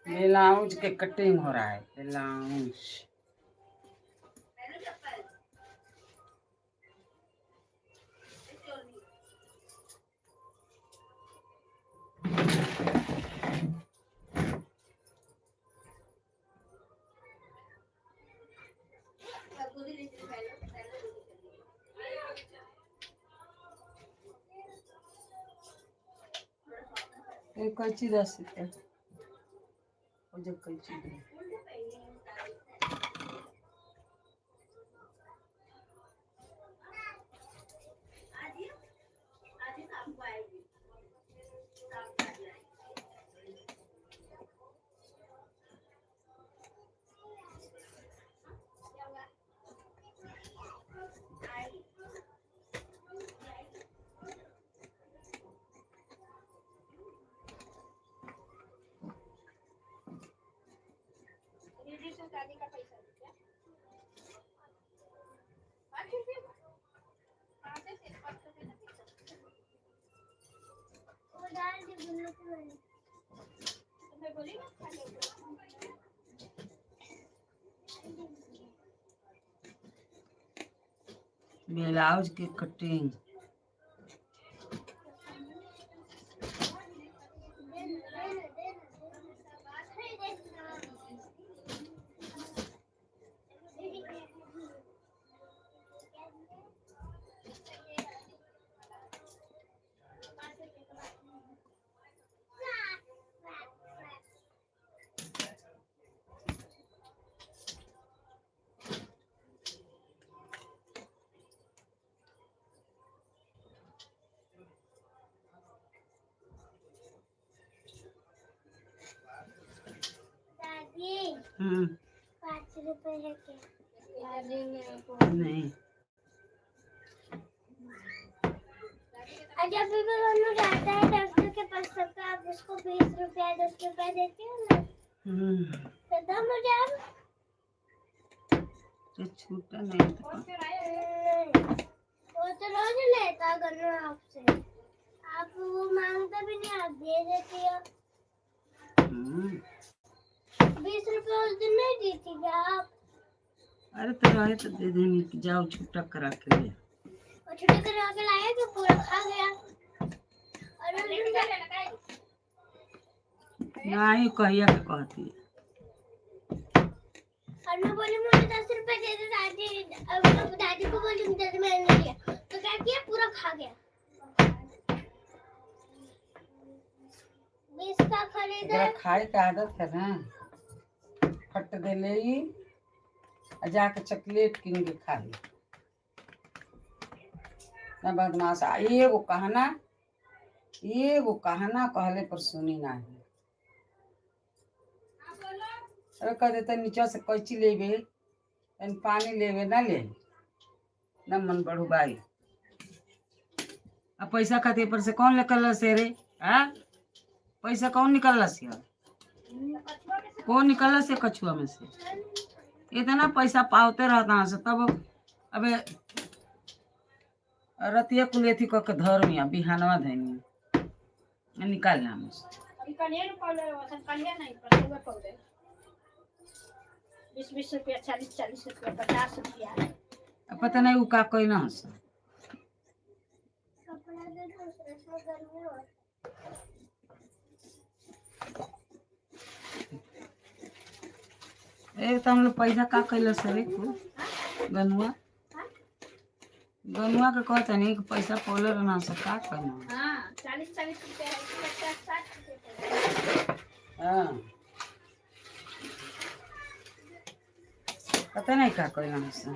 Blouse के cutting हो रहा है। ब्लाउज कैची 10 रुपये जो कैची ब्लाउज की कटिंग ₹5 है क्या? नहीं जब भी दोनों जाता है डॉक्टर के पास तब आप उसको ₹20 ₹10 देते हो ना। तो दम हो जाए तो छूटा नहीं तो वो तो रोज लेता करना आपसे। आप वो मांगता भी नहीं, आप दे देती हो। ₹20 उस दिन नहीं दी थी क्या आप? अरे तो आए तो दे देंगे कि जाओ छुट्टा करा के ले। और छुट्टी करवा के लाया तो पूरा खा गया। और नहीं कहिया के कहती है। और मैं बोली मुझे ₹10 दे दे दादी। अब दादी को बोली मुझे मैंने नहीं लिया तो क्या किया, पूरा खा गया। 20 का खरीदा। खाए की आदत है ना, फट दे ले जाके चॉकलेट किन के खा ले ना। बदमाश एगो कहना कहले पर सुनी नहीं। अरे कह देते नीचा से कैची लेबे, पानी लेबे ना ले न मन बढ़ू बाई। अब पैसा खातिर पर से कौन निकल से रे? पैसा कौन निकल से? कौन निकल से कछुआ में से? इतना पैसा पावते रहता से तब अबे रतिया कुलेथी क के धर्मिया बिहानवा धनिया निकाल हम से। 20 रुपया 40 रुपया 50 रुपया। पता नहीं वो का कोई ना हंस कपड़ा दे दूसरे से गर्मी हो। तो हम लोग पैसा का कैल सर गनुआ के कहते नहीं कि पैसा पोलर ना से का कहना। हाँ 40 रुपया 50 60 रुपया। हाँ पता नहीं का कैला से।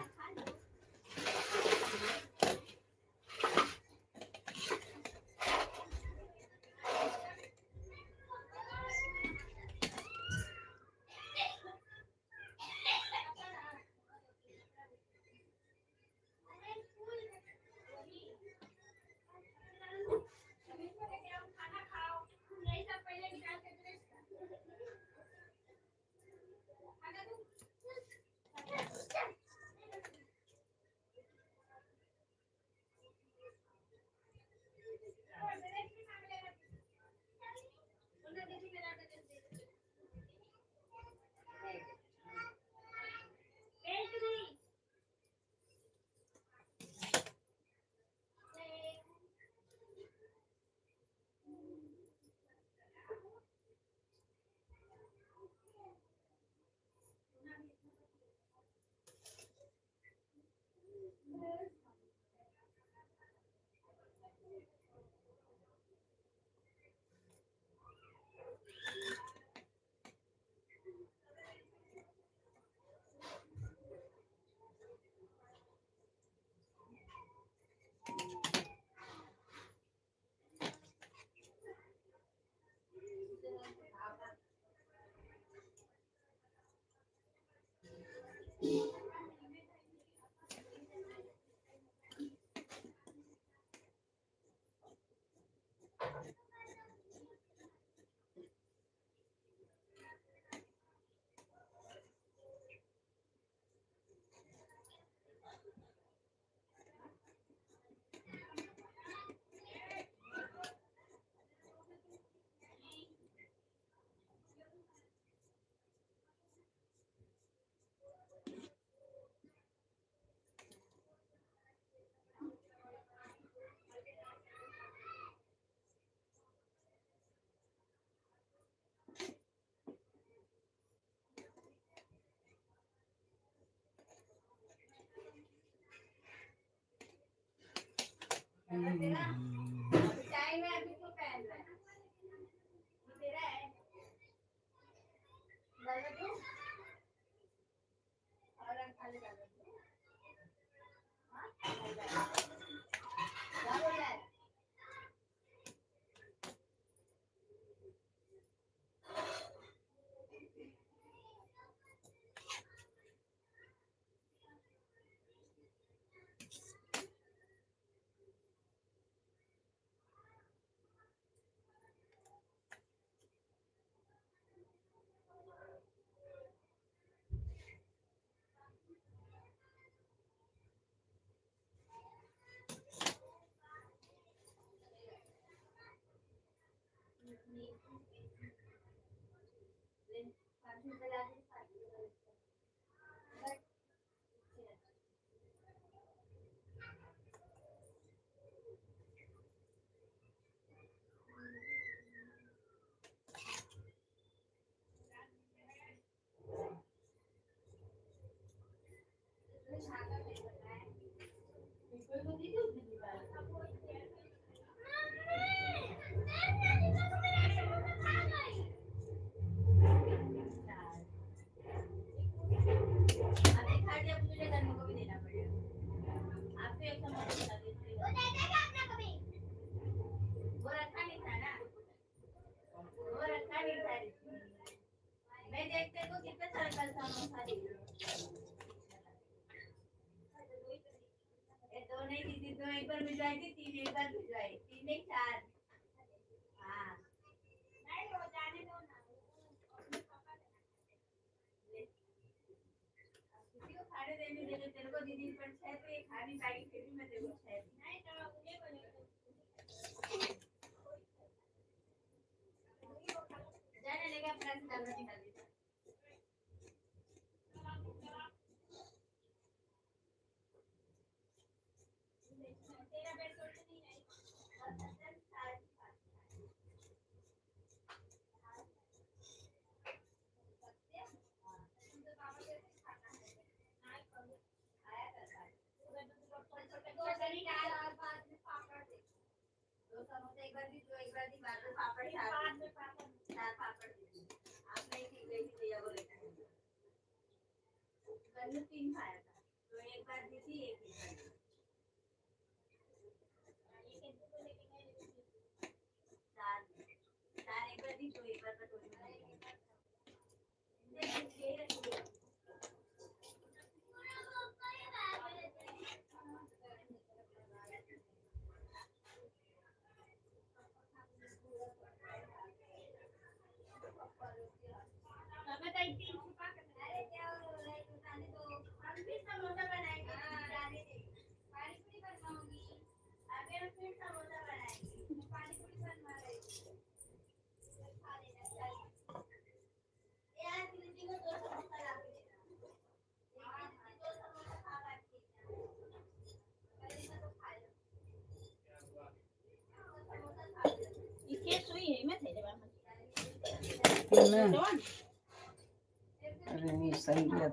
अरे ये सही है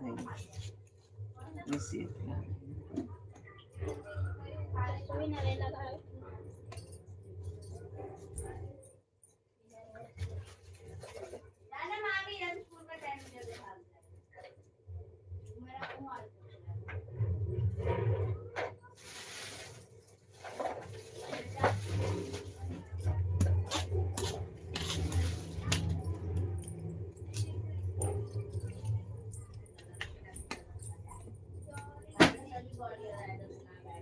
इसी भी नरे लगा है। जाना मामी जब स्कूल का टाइम मुझे दिखा दे मेरा मुंह आ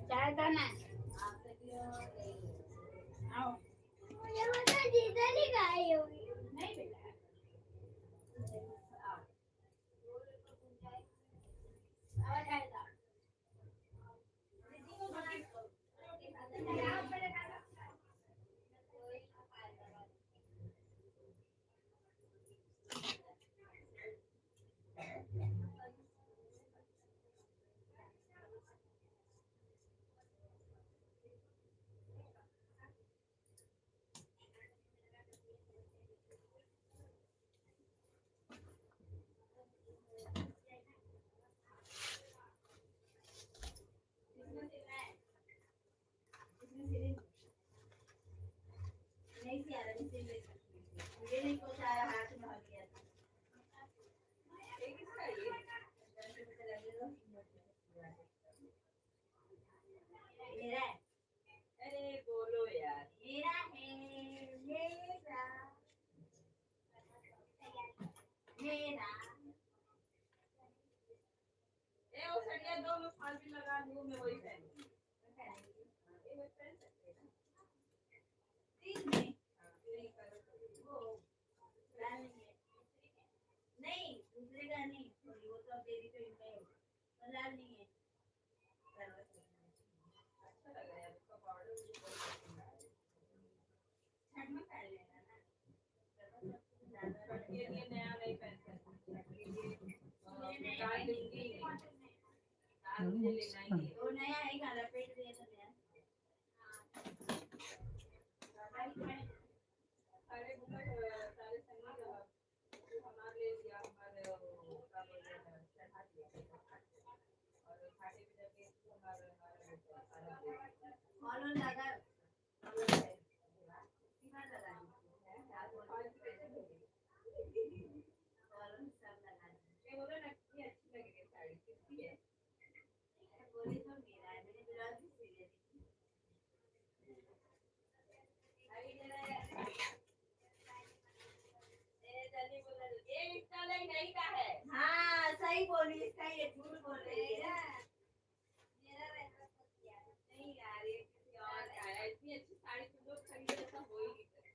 चाय खाना है आओ मुझे पता जीजा नहीं खाई होगी नहीं बेटा और खाएगा दीदी को बना नहीं थी यार मुझे नहीं कुछ आ रहा हाथ में हो गया था ये किसका ये मेरा है अरे बोलो यार मेरा है मेरा मेरा ए वो सड़िया दो मैं फाल भी लगा दूं मैं वही पहनूंगी ये मैं पहन सकती हूं तीन में नहीं दूसरे का नहीं वो तो तेरी तो इनका है लाल नहीं है अच्छा लग रहा है उसका पाउडर ठंड में पहन लेना ना ये नया नहीं पहन सकती डाल दूंगी मुझे लेना ही वो नया है काला पेट दिया था नया अरे मतलब सारे संगीत हमारे ले लिया हमारे का बोलते हैं चढ़ा दिया और खाने पे जाके हमारे कॉलर लगा सीमा लगा कॉलर सब लगा ये बोलो ना कि अच्छी लग रही है साड़ी किसकी है बोली तो मेरा है मैंने ब्लाउज भी सिल दी अभी जरा जल्दी बोला ये इसका नहीं का है हाँ सही बोली इसका ये झूठ बोल रही है मेरा वैसा कुछ यार नहीं यार ये किसी और का है इतनी अच्छी साड़ी तुम लोग खरीदे ऐसा हो ही नहीं सकता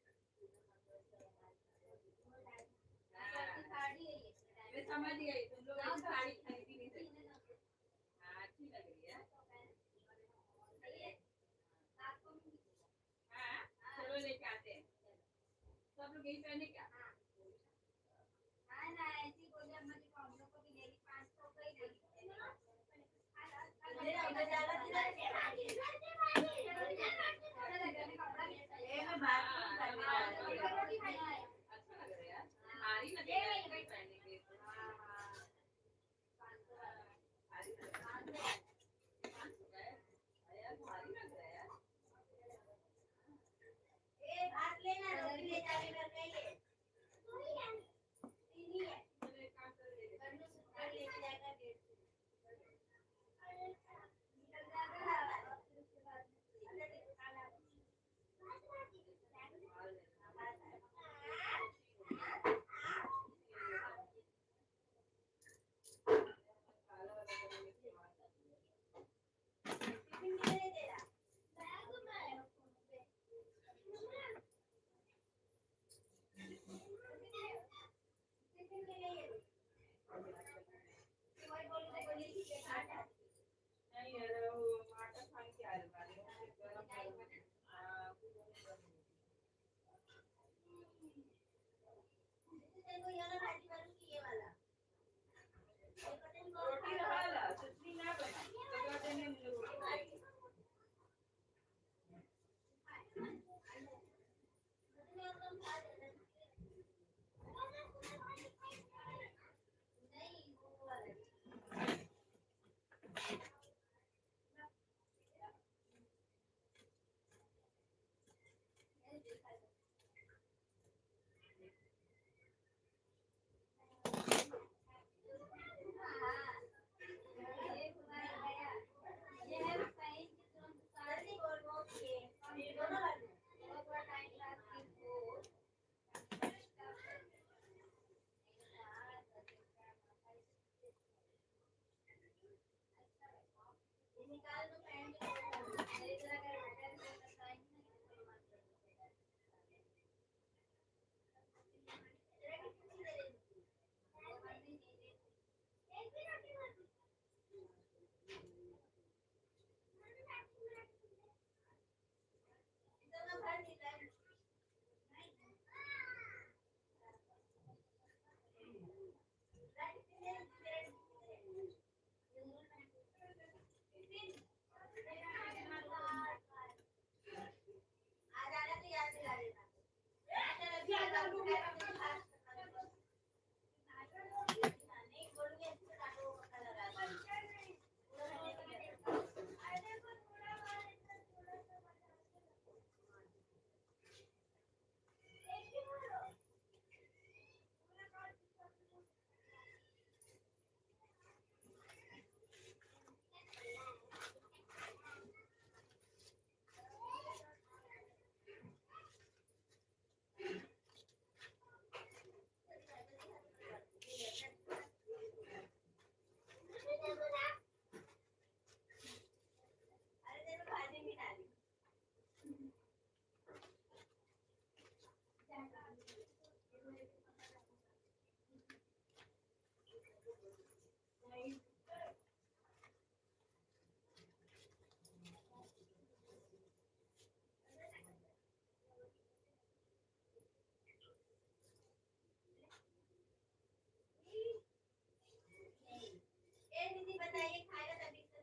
साड़ी है ये मैं समझ गई तुम लोग ऐसी साड़ी खरीद ही नहीं सकते हाँ अच्छी लग रही है हाँ चलो लेके आते हैं सब लोग यही पहने क्या ना ऐसी बोले मुझे हम लोग को भी लेगी 500 का ही लेगी उधर ज्यादा मैं बात अच्छा लग रहा है यार भारी लगेगा पहनने के भारी लग रहा है यार ए भात लेना रोटी ले जाने का नहीं है नहीं है चलो एक काम कर ले करने से कर लेके जाएगा 150 निकल जाएगा उसके बाद खाना नहीं यार वो आटा छान के आ रहा है गरम देखो ये वाला भाजी वाली ये वाला रोटी रहा चटनी ना बना तो देने मुझे रोटी खाएगी निकाल दो पैंट मेरी तरह का मैटर करता है दीदी बताइए खाएगा तभी से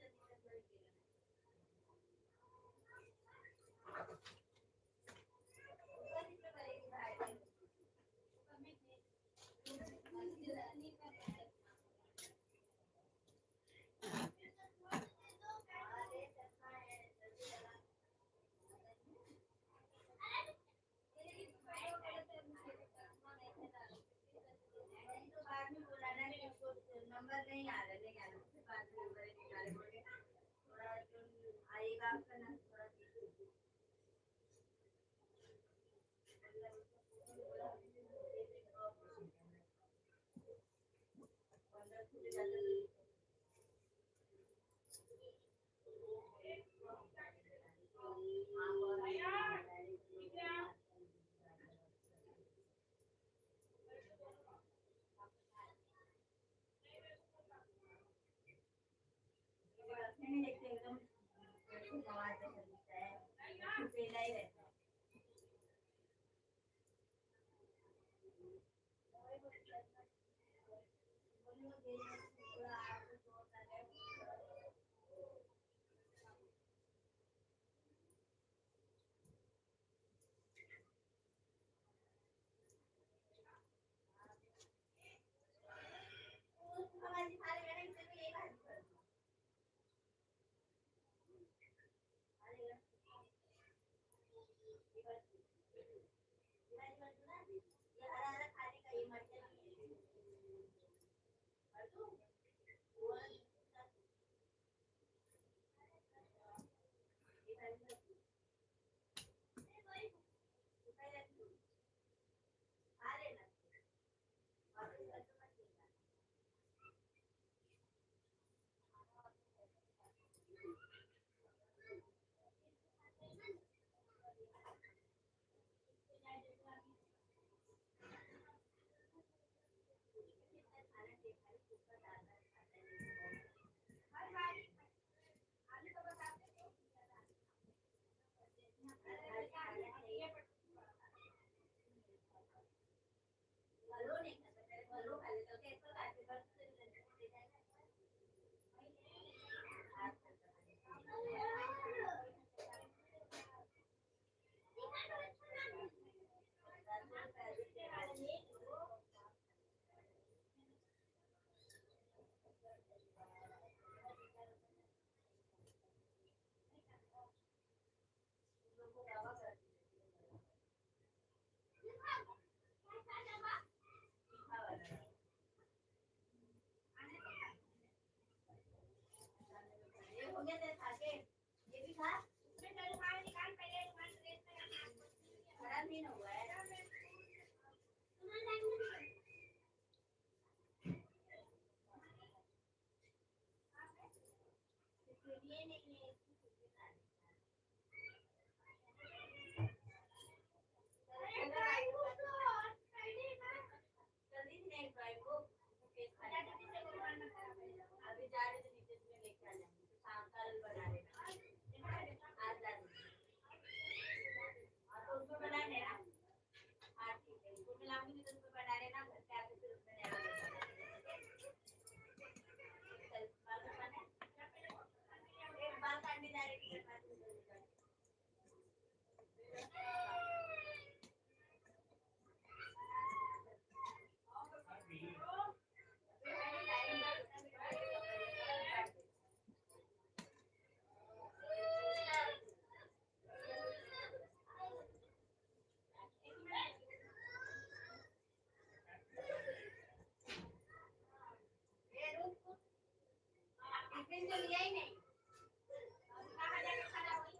नंबर नहीं आ रहा नहीं आ रहा उसके बाद नंबर निकाले बोले थोड़ा आएगा आपका ना थोड़ा एकदम आवाज दिखता है पेला ही रहता है हमारी सारे मैंने इसे भी यही बात ये हरा हरा खाने का ये मर्च खराब नहीं हुआ है ये नहीं है इसकी छुट्टी सारी जल्दी से नहीं ड्राइव को अभी जा रहे थे नीचे से लेके आ जाएंगे तो शाम कल बना लेना आज जा और तो उसमें बना लेना हाँ ठीक है उसको मिलाऊंगी तो उसमें बना लेना घर पे आके फिर उसमें नया एक बाल काटने जा रही थी टिफिन तो लिया ही नहीं कहाँ जाके खाना हुई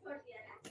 छोड़ दिया ना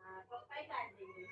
हाँ पप्पा ही काट देंगे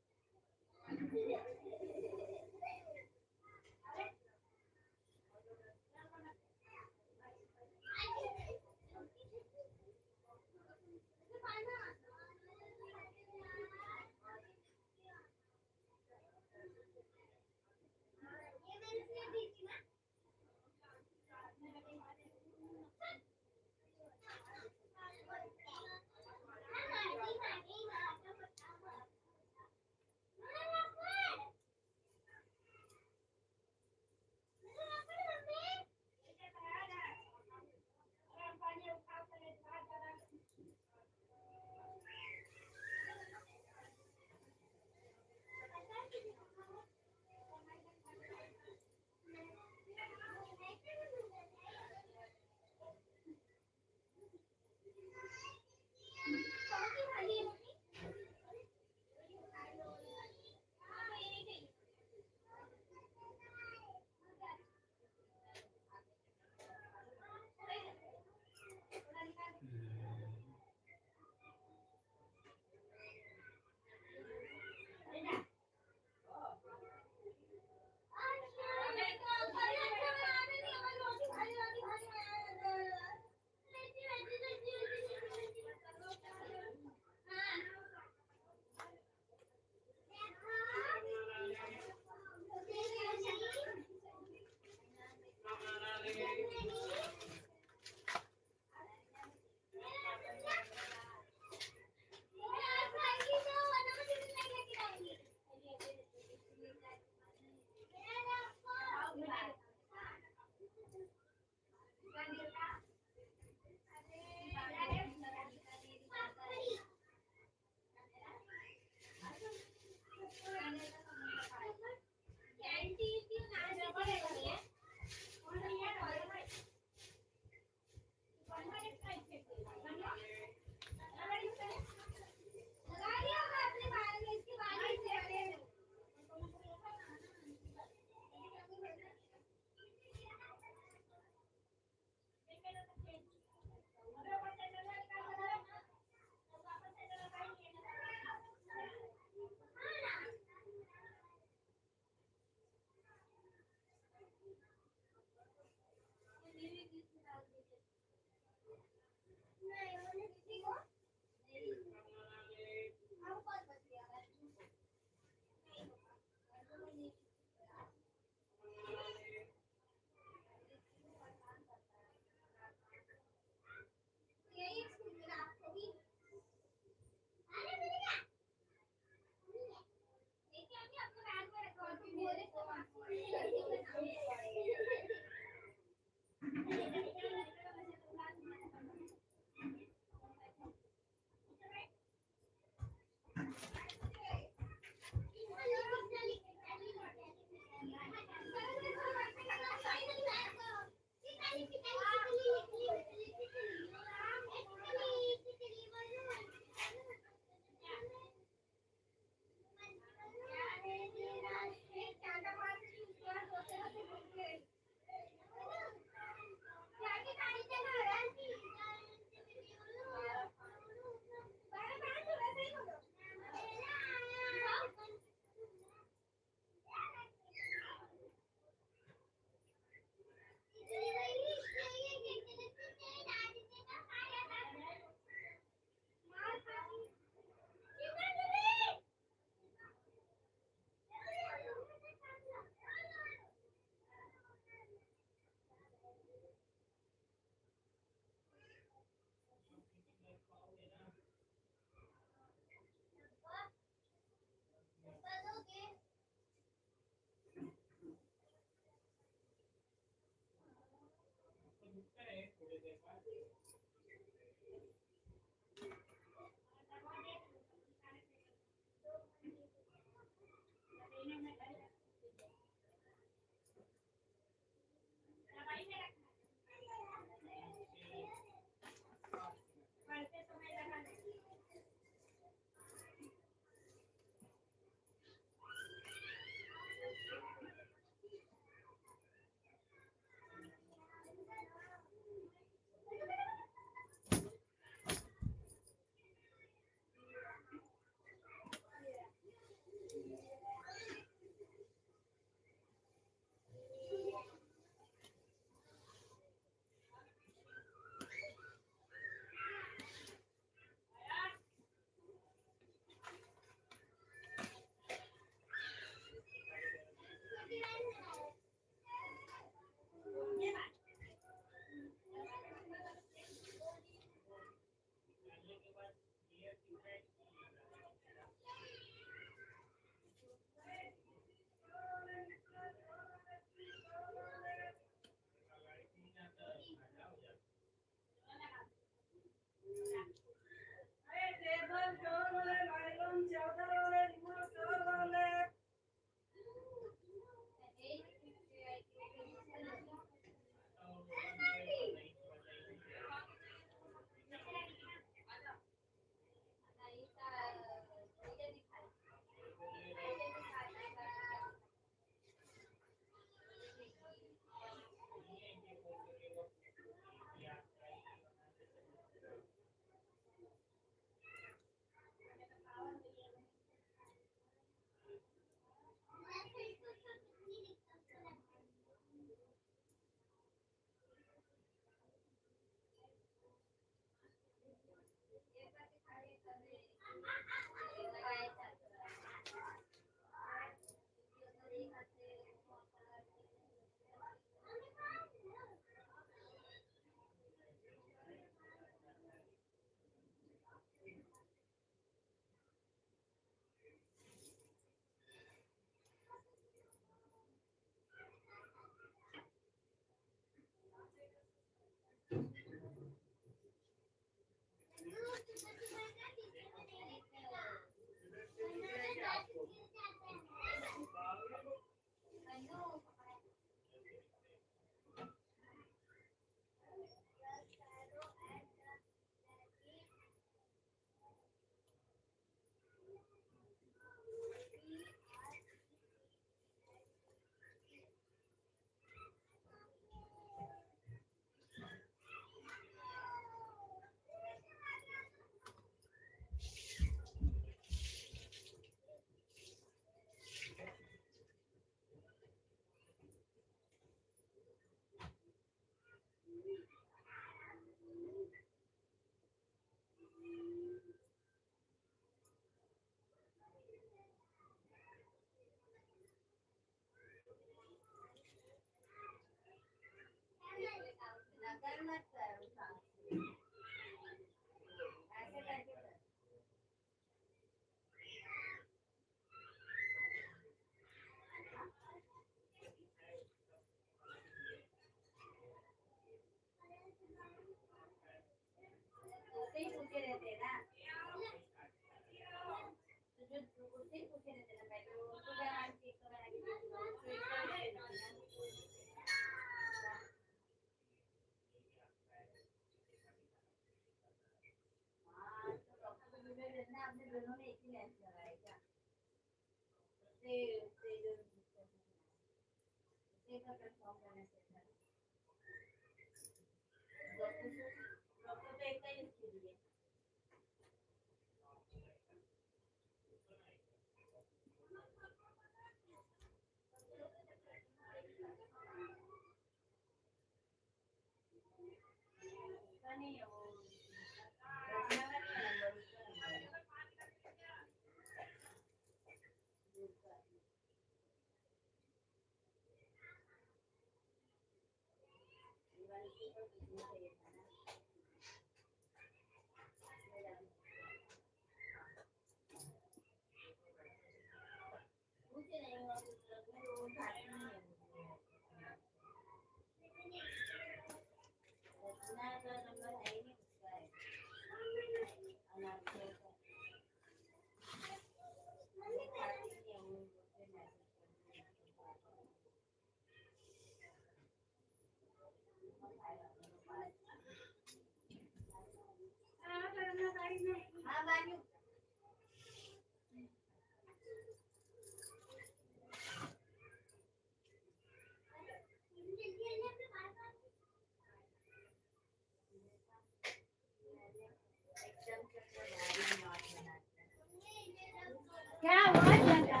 क्या हुआ चाचा?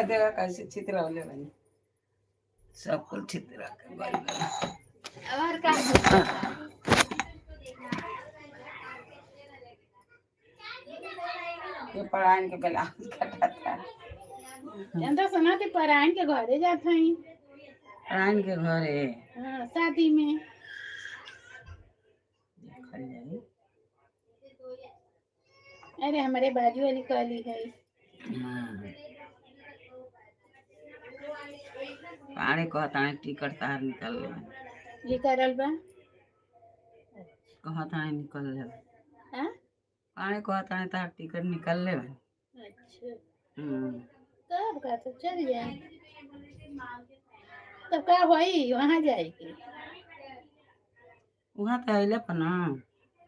देखा कैसे चित्र होले बनी, सब कुछ चित्र के बन गया। और का ये पढ़ाई के ब्लाउज कटाता है। चंदा सुना थे परायण के घरे जात हई। पढ़ाई के घरे हाँ, शादी में देखल जाई। अरे हमारे बाजू वाली काली है। पानी कहता है टिकट तार निकल गए, ये करल बा। कहता है निकल ले, हाँ? पानी कहता है तार टिकट निकल ले। अच्छा हम्म, तब का तो चल जाए। तब का होई वहाँ जाएगी। वहाँ तो अइले पर ना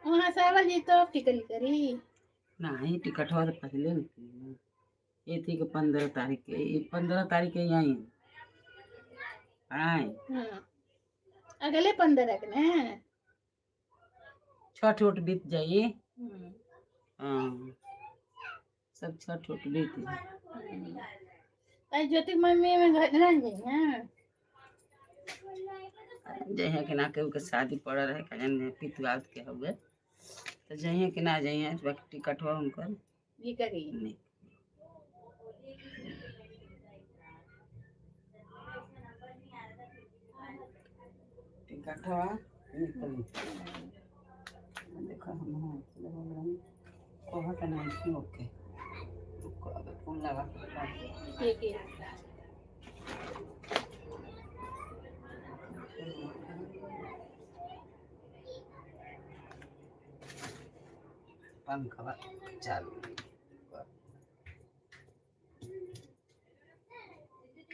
वहाँ सावल जी तो टिकली करी। नहीं, टिकट हो तो पहले निकली। ये थी कि 15 तारीख के, 15 तारीख के यहीं आए। हाँ अगले 15 के ने। छठ उठ बीत जाइए। हम्म, हाँ, सब छठ उठ बीत जाए। आज ज्योति मम्मी में घर ना जाए ना। जइए कि ना केहू के शादी पड़ रहे कजन पितुआत के हुए तो जइए कि ना जइए, बाकी टिकट हो उनकर ये करी नहीं। टिकट हो निकली। देखो हम कहत नहीं थी ओके, फोन लगा के ठीक है। पंखा चालू।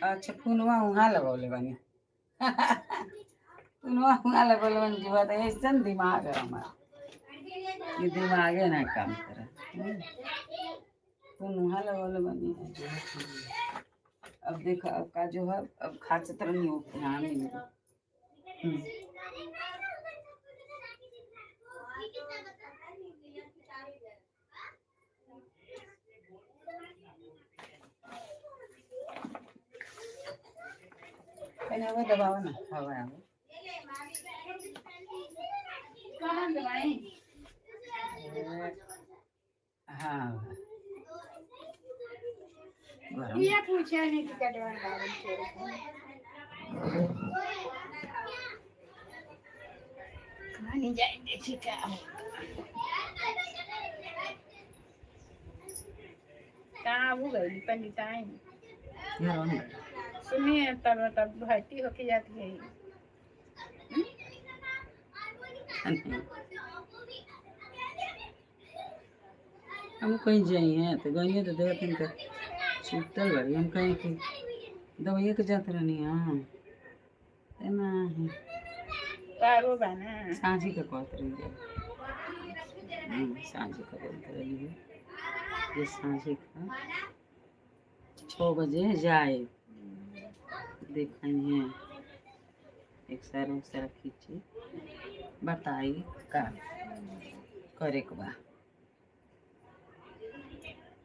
अच्छा फोनवा वहाँ लगौले बनी। फोनवा वहाँ लगौले बनी जुआ तो ऐसा दिमाग है हमारा, ये दिमागे ना काम करे। फोन वहाँ लगौले बनी। अब देखो अब का जो है अब खास तरह नहीं होते हाँ नहीं। पहले वो दबावा ना हवा है कहाँ दवाई? हाँ गरम ये पूछा नहीं कि कटवा डाल कहानी जाएंगे ठीक है। कहाँ वो गई पंडिताइन गरम सुनिए तब भर्ती होके जाती है। हम कहीं जाइए तो गइए तो देखते हैं सुतल बड़ी हम कहीं कि दवाइया के जात रहनी हाँ तेना है कारो बना सांझी के कहत रही जाए सांझी का बोलते रही है ये सांझी का 6 बजे जाए देखेंगे एक्सरा खींची बताई का करे के बा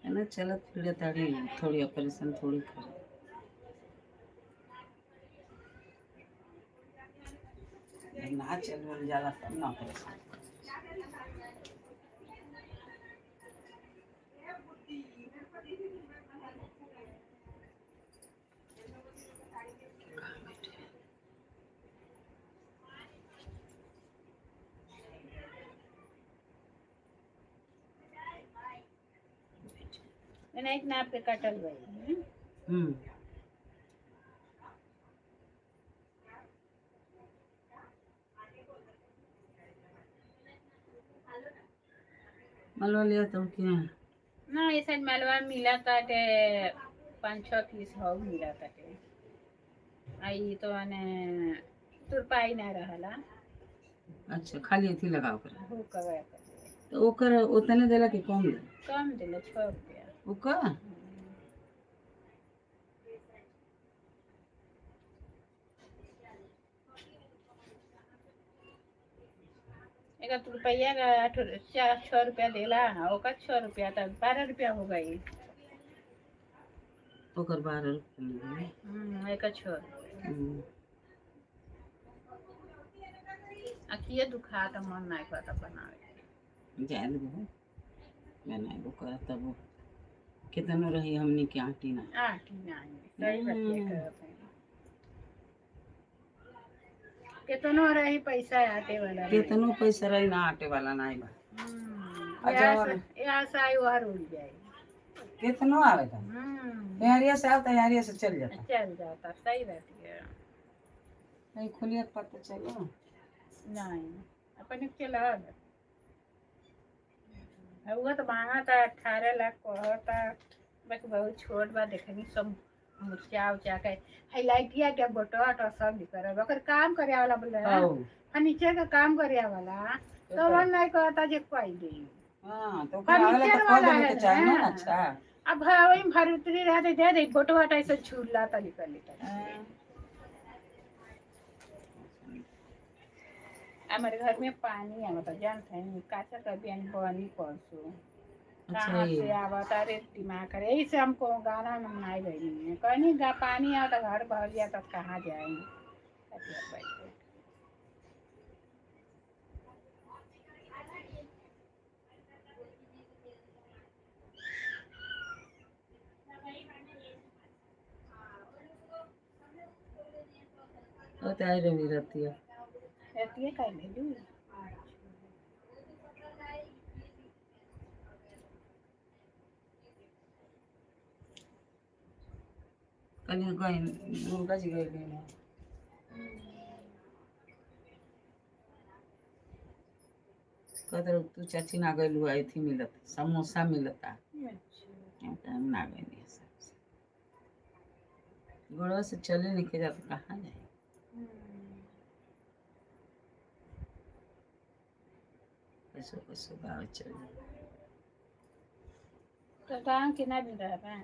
है ना चलत फिरे ताड़ी थोड़ी ऑपरेशन थोड़ी करे ना चल जाला तब ना ऑपरेशन मैंने एक नाप के कटल गई मलवा लिया तो क्या ना ऐसा मलवा मिला ताटे 5-6 पीस हो मिला ताटे आई तो ने तुरपाई ना रहला अच्छा खाली थी लगाओ कर हो कवे तो ओकर उतने देला कि कम दे कम दिले 6 रुपया ओकर एक रुपया का 6 रुपया देला ओका 6 रुपया तो 12 रुपया हो गई ओकर 12 रुपये एक 6 अखिए दुखा तो मन नहीं करता बनावे जाए दो मैं नहीं वो कर तब कितनो रही हमनी के आटी ना आटी नहीं सही बतिया करत है कितनो रही पैसा आटे वाला कितनो पैसा रही ना आटे वाला नहीं बा यहाँ से आई वहाँ रुक जाए कितनो आवे था तैयारिया से आओ तैयारिया से चल जाता चल जाता सही रहती है नहीं खुलिया पता चलो नहीं अपन चला वो तो मांगा था 18 लाख कहता बस बहुत छोट बा देखनी सब मुर्चा उचा के हाईलाइटिया के बटवा तो सब निकल ओकर काम करे वाला बोले फर्नीचर का काम करे वाला तो मन नहीं कहता जे कोई दे हां तो फर्नीचर वाला है चाहिए ना अच्छा अब वही भरतरी रहते दे दे बटवा ऐसे झूला तो निकल हमारे घर में पानी आवता जानते हैं काचा का बियान बनी परसों कहाँ से आवता रे दिमाग करे यही से हमको गाना मनाई रही है कहीं गा पानी आता घर भर गया तो कहाँ जाएंगे तो तैयार रही रहती है रहती है ले लूँ कल गए दुर्गा जी गए लेने कहते तू चाची ना गई आई थी मिलत समोसा मिलता हम ना गए नहीं गोड़वा से चले निकल जाते कहाँ जाए कैसो कैसो गाँव चल तो गाँव कितना दिन रहा है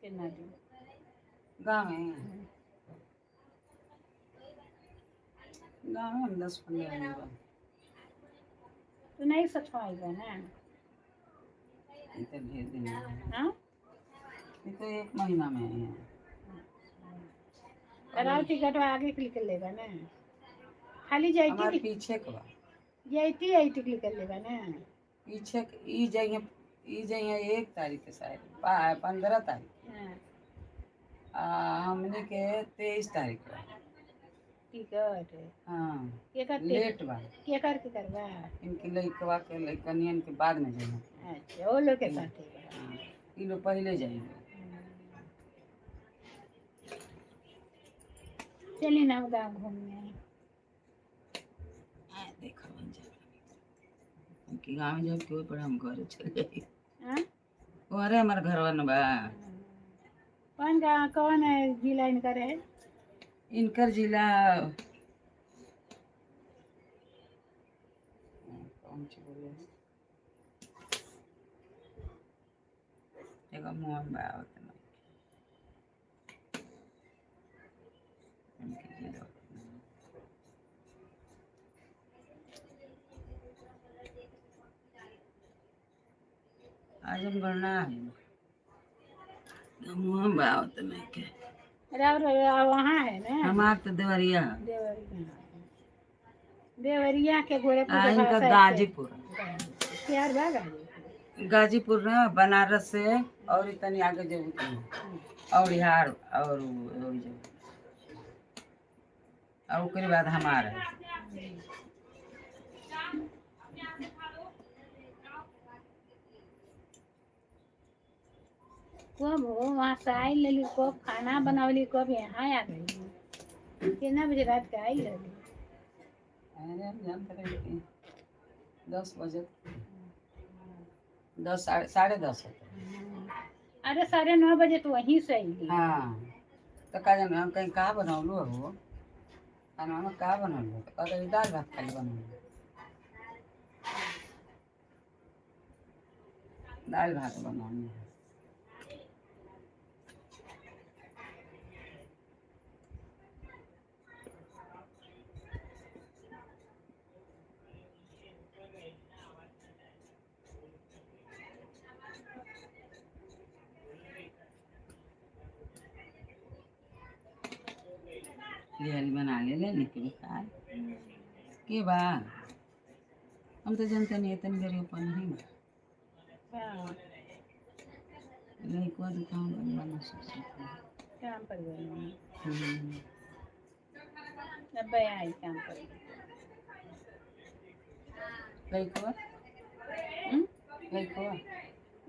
कितना दिन गाँव में 10-15 दिन तो नहीं सचवाएगा ना इतने ढेर दिन हाँ ये तो 1 महीना में है राव टिकट आगे क्लिक कर लेगा ना खाली जाए हमारे पीछे का जाती है टिकट कर लेगा ना पीछे ई जाइए 1 तारीख के शायद 15 तारीख हमने के 23 तारीख का टिकट हाँ के कर लेट बा के करवा इनकी लइकवा के लइकनियन के बाद में जाइए अच्छा वो लोग के साथ ई लोग पहले जाएंगे चलिए ना गाँव घूमने देखा कि गाँव में जब क्यों पड़ा हम घर चले जाइए अरे हमारे घर वाला बा कौन है जिला इनका रहे? इनकर जिला कौन सी बोले हैं? एगो मोहन बावत में इनके जिला आजमगढ़ ना है मोहन बावत में के वहाँ है ना हमार तो देवरिया देवरिया के गोरखपुर के इनका भाषा गाजीपुर प्यार बा गाजीपुर। गाजीपुर ना बनारस से और इतनी आगे जब और बिहार और उसके बाद हमारा कब हो वहाँ से आई लेली, कब खाना बनावली, कब यहाँ आ गई? कितना बजे रात के आई रहली? अरे हम जानते रहे कि 10 बजे 10 साढ़े 10 होते। अरे 9:30 बजे तो वहीं से आई। हाँ तो का जाने हम कहीं कहाँ बनौलू हो खाना में कहाँ बनौलू तो कहते दाल भात खाली बनौलू दाल भात बनौलू लिहाली बना ले निकल खाए के बा हम तो जानते नहीं इतनी गरीब अपन नहीं नहीं कोई दुकान बना सकते काम पर गई अब आई काम पर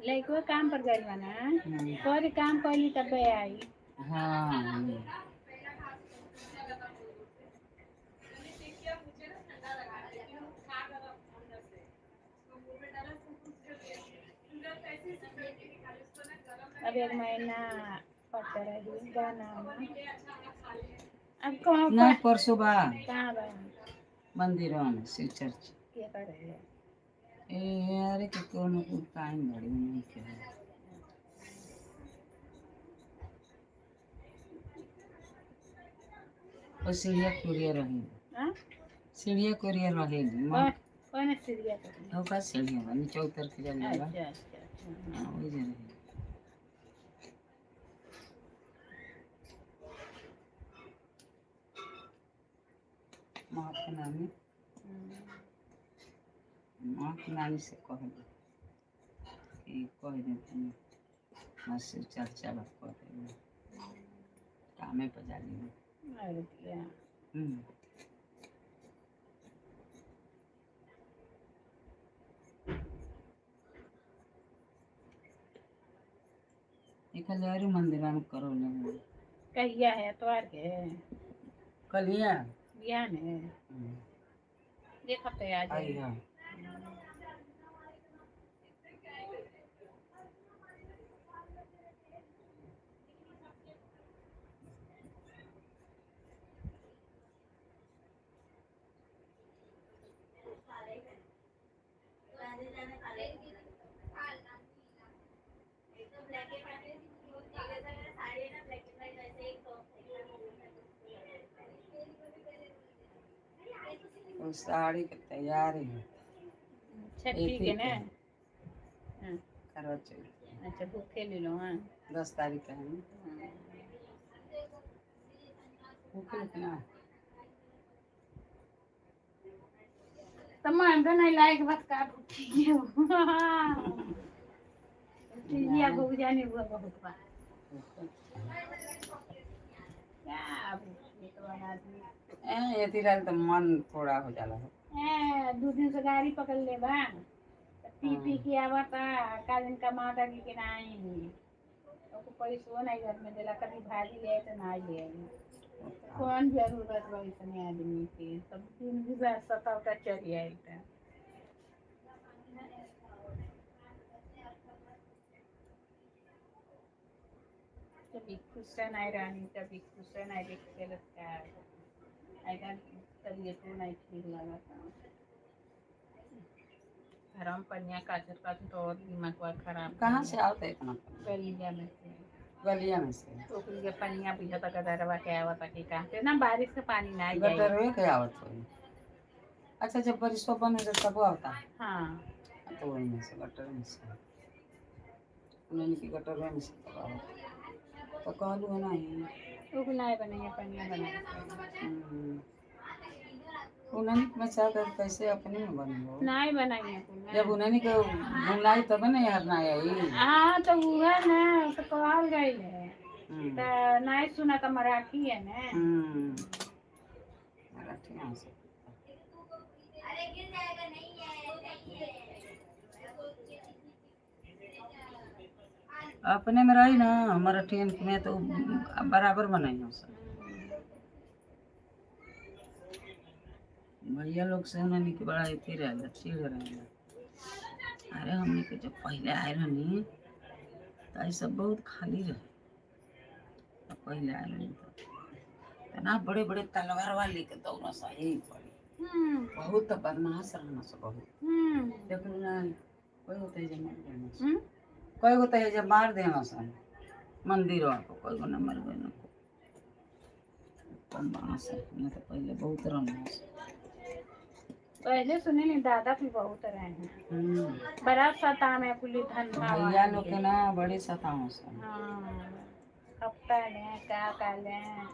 लइको काम पर गई बना कोई काम कैली तब आई। हाँ अब 1 महीना पड़ता रही गाना अब कहाँ नहीं परसों बा कहाँ बा मंदिरों में शिव चर्च क्या कर रहे हैं? अरे कि कोनो कुछ टाइम बड़ी नहीं के और सीढ़िया कुरियर रहेगी सीढ़िया कुरियर रहेगी कौन सीढ़िया तो का सीढ़िया बनी चौतर के जगह अच्छा अच्छा हां वही जगह माँ के नानी से कह दे कि कह दे तुम बस चर्चा बात कर दे कामे पर जा ली अरे क्या कल्याणी मंदिर में करो ले कहिया है एतवार के कलिया बिहान है देखो तो आ आई जाए हां और साड़ी के तैयारी है छठी के ना करवा चौथ अच्छा भूखे ले लो हाँ 10 तारीख है भूखे कितना तमाम तो नहीं लायक बस का भूखी है ये भूख जाने हुआ बहुत बार क्या भूखी तो आदमी ये तिरा तो मन थोड़ा हो जाला है 2 दिन से गाड़ी पकड़ ले बा पी के आवता कालिन का माता की नहीं तो पैसो नहीं घर में देला कभी भाजी ले तो ना ले कौन जरूरत बा इतने आदमी के सब दिन भी सतावता चली आई था कभी खुश नहीं रहनी, कभी खुश नहीं देखते लगता है। ऐसा तबीयत नहीं ठीक लगा था। हराम पनिया काचर काचर तो और दिमाग हुआ खराब। कहाँ से आता है इतना पानी? गलिया में से गलिया में से? टोकरी के पनिया बुझा तक गदरवा के आवता कि कहाँ से ना बारिश का पानी ना जाए। गटर हुए क्या आवत हो? अच्छा, जब बारिश बन हो तब आता है। हाँ तो वही में से गटर में से उन्होंने की गटर में से तब आवत तो कहलू नहीं। वो नहीं बनेंगे पनिया बना। उन्होंने में चाहता कैसे अपने में बनेगा? नहीं बनाइए जब उन्होंने के बुलाई तब नहीं हरना आई। हाँ तो वह ना तो कहल गई है तो नहीं सुना तो मराठी है ना। मराठी यहाँ से अरे गिर जाएगा, नहीं है, नहीं है। अपने में रही ना मराठी में तो बराबर बनाई सब। भैया लोग से उन्होंने के बड़ा इतनी रहेगा चिड़ रहेगा। अरे हमने के जब पहले आए रहनी तो ये सब बहुत खाली रहे। तब पहले आए रहनी तो ना बड़े बड़े तलवार वाले के दौरा सही पड़ी। बहुत बदमाश रहना सब बहुत। देखो ना कोई होता है जब मार देना, कोई होता है जब मार देना सब मंदिर को कोई को न मर गए न कम बांस है। नहीं तो पहले बहुत रहना पहले सुने नहीं दादा भी बहुत रहे हैं। बड़ा सता में पुलिस धंधा भैया लोग के ना बड़े सताओ से। हाँ हफ्ता लें क्या कर लें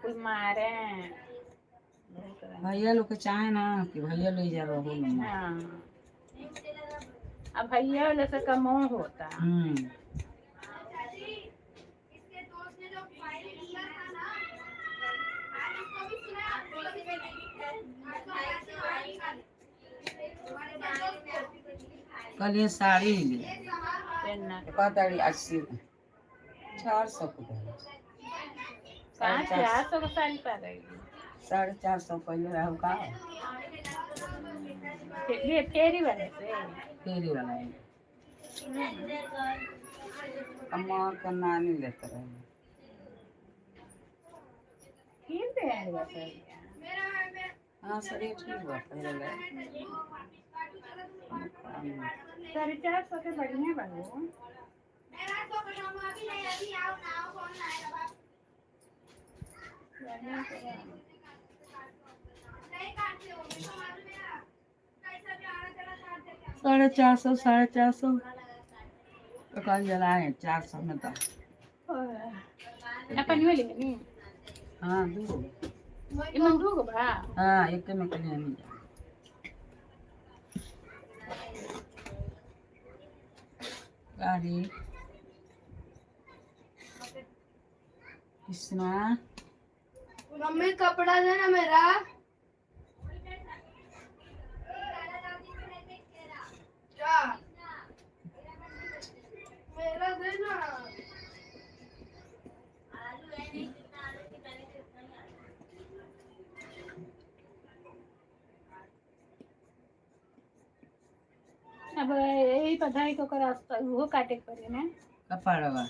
कोई मारे भैया लोग के चाहे ना कि भैया ले जा रहा हो। हाँ अब भैया वाले से का मोह होता। इसके दोस्त ने जो फाइल किया था ना, आज उसको भी सुना, आज तो कल ये साड़ी ले पहनना कहता 80 400 को दे। 400 का साड़ी पा रही 450 पहले रहा का ये फेरी वाले से फेरी वाला है। अम्मा का नानी लेते रहे। ठीक है वैसे। हाँ शरीर ठीक हुआ पहले ले 450 के बढ़िया बनो। साढ़े 400 तो कल जलाए 400 में तो। अपन वाली नहीं। हाँ दो इमन दो बा। हाँ एक में कलिया नहीं जा गाड़ी कृष्णा मम्मी कपड़ा देना मेरा। क्या मेरा देना। अब यही पढ़ाई को कर रास्ता वो काटे पड़े ना। कपड़वा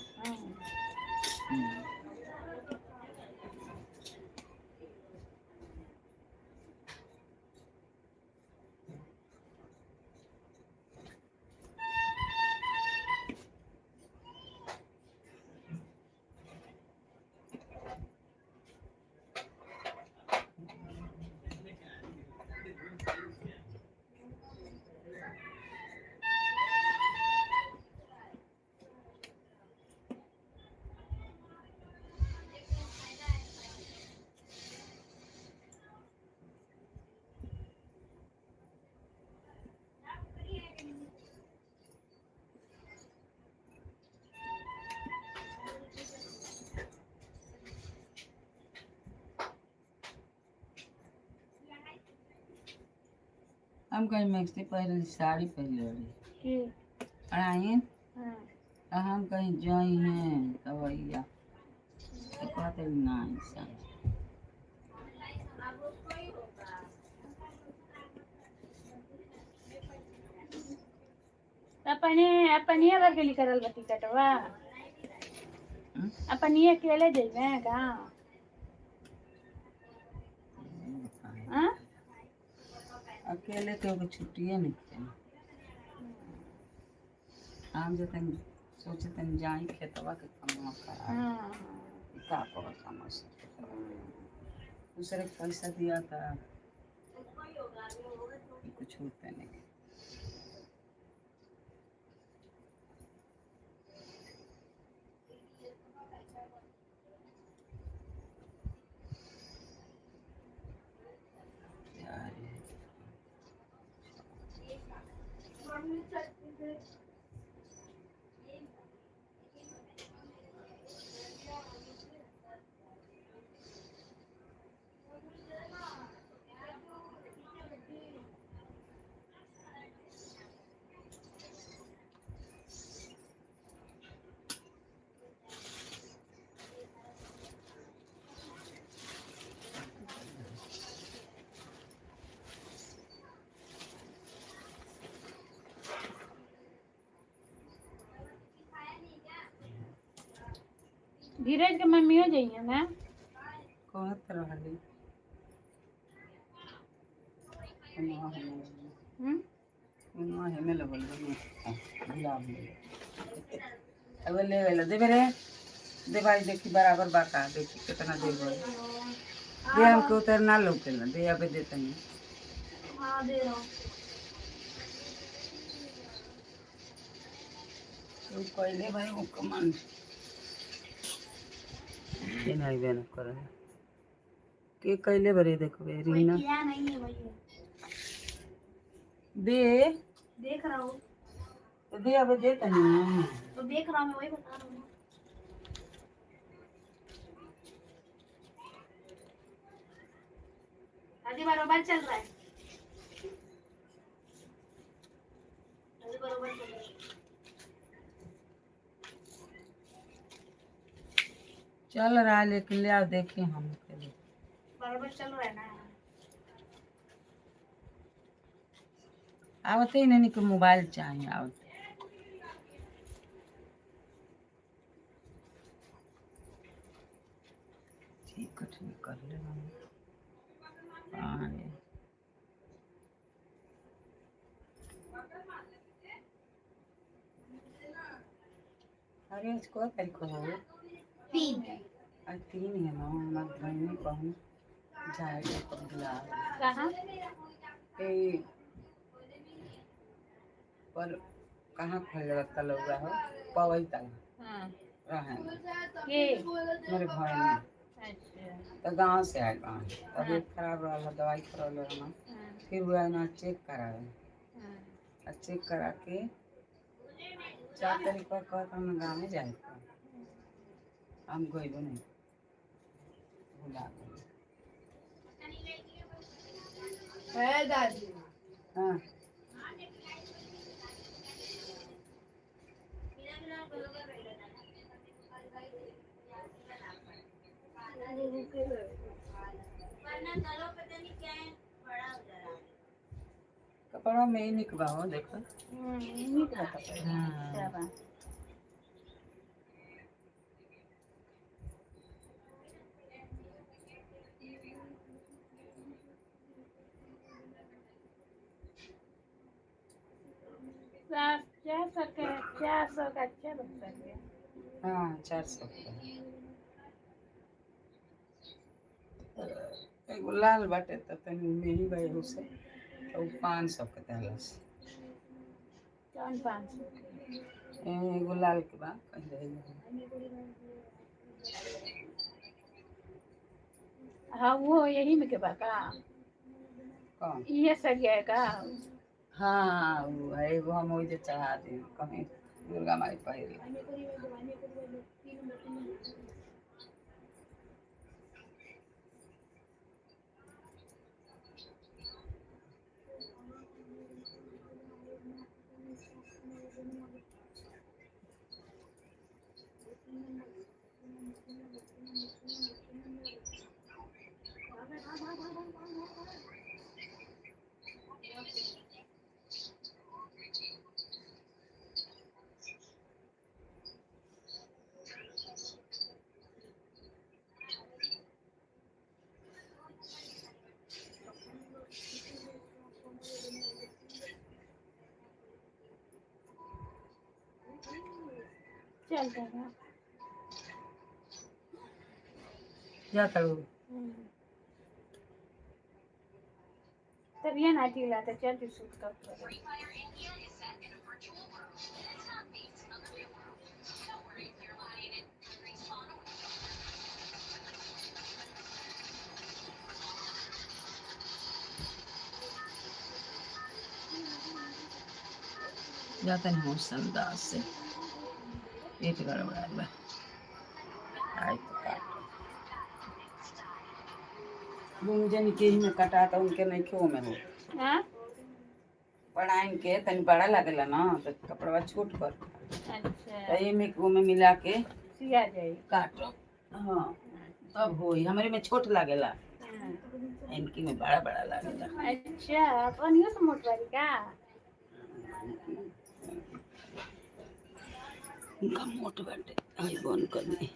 हम कहीं मैक्सी पहले साड़ी पहले रही पढ़ाई हम कहीं जाई हैं कवैया तो कहते नहीं सब अपने अपने अगर के लिए करल बती कटवा। अपन ये अकेले जेबे गाँव हाँ? अकेले के छुट्टिए नहीं थे। हम जतन सोचे तन जाई खेतवा के कमा करा हाँ का कर समझ दूसरे के पैसा दिया था कुछ होता नहीं। धीरज के मम्मी हो जाइए ना कहत रहली उनवा हेमे लगल गुलाब अब ले गइल देबे रे दे भाई देखी बराबर बाका देखी कितना देर हो दे हमके उतर ना लौकेला दे अबे दे तनी। हाँ दे रहा हूँ। तो पहले भाई वो कमान ये नहीं बेन करे के कैले बरे देखो कोई रीना किया नहीं है भैया। दे देख रहा हूँ तो दे अबे दे तनी तो देख रहा हूँ मैं वही बता रहा हूँ। अभी बरोबर चल रहा है। अभी बरोबर चल रहा है। चल रहा है लेकिन ले आओ देखे हम पहले बरोबर चल रहा है ना। आवते ही नहीं कि मोबाइल चाहिए आवते ठीक कर ले हम हाँ रे। अरे आज को तारीख हो 3 आज 3 है ना हमारे भाई ने कहूँ जाएगा तो बुला कहाँ ए पर कहाँ खोल रखा लोग हो पवई तक हाँ रहे के मेरे भाई ने अच्छा तो गांव से आए गाँव तबीयत खराब रहा दवाई करा रहा हाँ फिर वो ना चेक करावे हाँ और चेक करा के 4 तारीख पर कहता हम गाँव में जाए हम गए नहीं भुला गए है दादी। हाँ कपड़ा में ही निकवा हो देखो नीक बा कपड़ा हाँ। अच्छा बा चार सौ का अच्छा लगता है हाँ 400 एगो लाल बाटे तो तनी मेरी भाई उसे तो 500 के देलस कौन 500 एगो लाल के बा कह रही हाँ वो यही में के बा का कौन ये सर गया का हाँ वो है एगो हम वही जे चढ़ा दी कहीं दुर्गा माई पहिरी चल जाएगा। क्या करूँ? तब ये ना ढीला तो चल तू सूट कर। जाता नहीं हूँ संदास से पेट गड़बड़ा हुआ है। आई तो काट दोनों जन के ही में कटा तो उनके नहीं क्यों में हो हाँ पढ़ाइन के तनी बड़ा लगेला ना तो कपड़वा छोट कर अच्छा तो ये में को में मिला के सिया जाए। काटो। हाँ तब होई हमारे में छोट लागेला इनकी में बड़ा बड़ा लागेला। अच्छा अपनियो से मोट वाली का इनका मोट बाटे आई बन कर दी।